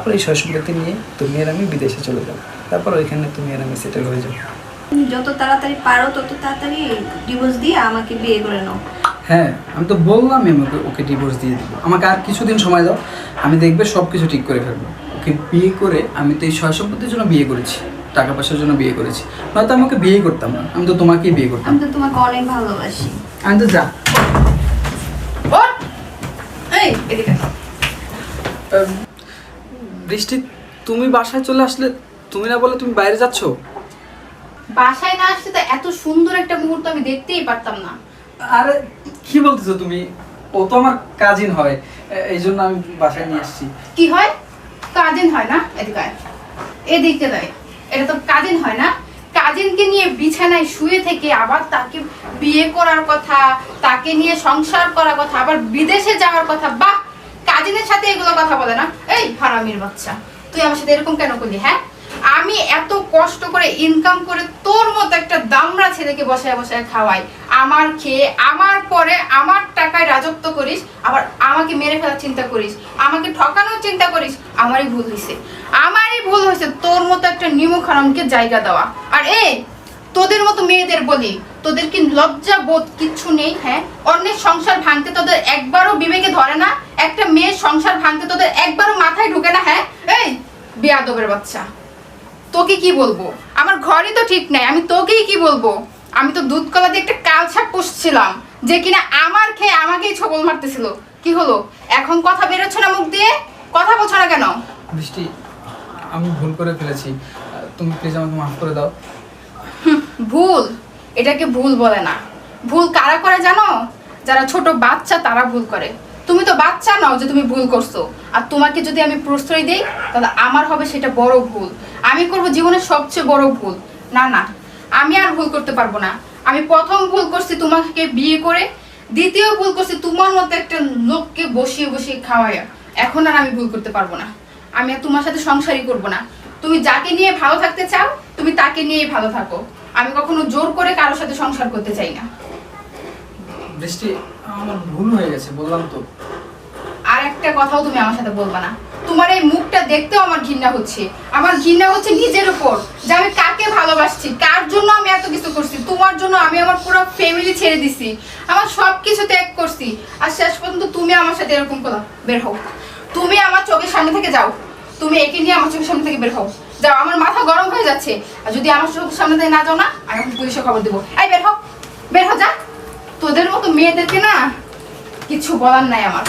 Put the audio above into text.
তারপর এই সয়-সম্পত্তি নিয়ে তুমি আর আমি বিদেশে চলে যাবো, তারপর ওইখানে তুমি আর আমি সেটেল হয়ে যাবো। যত তাড়াতাড়ি পারো তত তাড়াতাড়ি ডিভোর্স দিয়ে আমাকে বিয়ে করে নাও। হ্যাঁ, আমি তো বললাম আমি ওকে ডিভোর্স দিয়ে দেবো। আমাকে আর কিছুদিন সময় দাও, আমি দেখবে সব কিছু ঠিক করে ফেলবো। ওকে বিয়ে করে, আমি তো এই সয়-সম্পত্তির জন্য বিয়ে করেছি, টাকা পয়সার জন্য বিয়ে করেছি, নয়তো আমাকে বিয়ে করতাম না। আমি তো তোমাকেই বিয়ে করতাম। আমি তো তোমাকে অনেক ভালোবাসি। আমি তো যা এই এদিকে বৃষ্টি, তুমি বাসায় চলে আসলে, তুমি না বলে তুমি বাইরে যাচ্ছো? বাসায় না আসলে তো এত সুন্দর একটা মুহূর্ত আমি দেখতেই পারতাম না। আরে কি বলতেছো তুমি? ও তো আমার কাজিন হয়, এই জন্য আমি বাসায় নিয়ে আসছি। কি হয়? কাজিন হয় না? এদিকে আয়। এদিকে দেয়, এটা তো কাজিন হয় না? কাজিনকে নিয়ে বিছানায় শুয়ে থেকে আবার তাকে বিয়ে করার কথা, তাকে নিয়ে সংসার করার কথা, আবার বিদেশে যাওয়ার কথা। বাহ, কাজিনের সাথে এগুলো কথা বলে না? এই হারামির বাচ্চা, তুই আমার সাথে এরকম কেন করলি? হ্যাঁ, আমি এত কষ্ট করে ইনকাম করে তোর মতো একটা দামড়া ছেলেকে বসায় বসায় খাওয়াই, আমার খেয়ে আমার পরে আমার টাকায় রাজত্ব করিস, আবার আমাকে মেরে ফেলার চিন্তা করিস, আমাকে ঠকানোর চিন্তা করিস। আমারই ভুল হয়েছে তোর মতো একটা নিমক হারামকে জায়গা দেওয়া। আর তোদের মতো মেয়েদের বলি, তোদের কি লজ্জা বোধ কিচ্ছু নেই? হ্যাঁ, অন্যের সংসার ভাঙতে তোদের একবারও বিবেকে ধরে না? একটা মেয়ের সংসার ভাঙতে তোদের একবারও মাথায় ঢুকে না? হ্যাঁ, এই বেয়াদবের বাচ্চা, তোকে কি বলবো? আমার ঘরই তো ঠিক নাই, আমি তোকেই কি বলবো? আমি তো দুধ কলা দিয়ে একটা কালছাপ পুষছিলাম, যে কিনা আমার খেয়ে আমাকেই ছবল মারতেছিল। কি হলো এখন? কথা বেরোচ্ছে না মুখ দিয়ে, কথা বলছো না কেন? বৃষ্টি, আমি ভুল করে ফেলেছি, তুমি প্লিজ আমাকে মাফ করে দাও। ভুল? এটাকে ভুল বলে না। ভুল কারা করে জানো? যারা ছোট বাচ্চা তারা ভুল করে। তুমি তো বাচ্চা নও যে তুমি ভুল করছো। আর তোমাকে যদি আমি প্রশ্রয় দিই তাহলে আমার হবে সেটা বড় ভুল। আমি করব জীবনের সবচেয়ে বড় ভুল। না না, আমি আর ভুল করতে পারবো না। আমি প্রথম ভুল করছি তোমাকে বিয়ে করে, দ্বিতীয় ভুল করছি তোমার মতো একটা লোককে বসিয়ে বসিয়ে খাওয়াইয়া। এখন আর আমি ভুল করতে পারবো না। আমি আর তোমার সাথে সংসারই করব না। তুমি যাকে নিয়ে ভালো থাকতে চাও তুমি তাকে নিয়েই ভালো থাকো। আমি কখনো জোর করে কারোর সাথে সংসার করতে চাই না। বৃষ্টি, আমার ভুল হয়ে গেছে, বললাম তো। আর একটা কথাও তুমি আমার সাথে বলবা না। তোমার এই মুখটা দেখতেও আমার ঘৃণা হচ্ছে। আমার ঘৃণা হচ্ছে নিজের উপর, যে আমি কাকে ভালোবাসছি, কার জন্য আমি এত কিছু করছি। তোমার জন্য আমি আমার পুরো ফ্যামিলি ছেড়ে দিছি, আমার সবকিছু ত্যাগ করছি, আর শেষ পর্যন্ত তুমি আমার সাথে এরকম করো। বের হও, তুমি আমার চোখের সামনে থেকে যাও। তুমি একে নিয়ে আমার চোখের সামনে থেকে বের হও, যাও। আমার মাথা গরম হয়ে যাচ্ছে, আর যদি আমার চোখের সামনে থেকে না যাও না, আমি এখন পুলিশে খবর দেবো। এই বের হও, বের হও, যা। তোদের মতো মেয়েদেরকে না কিছু বলার নাই আমার।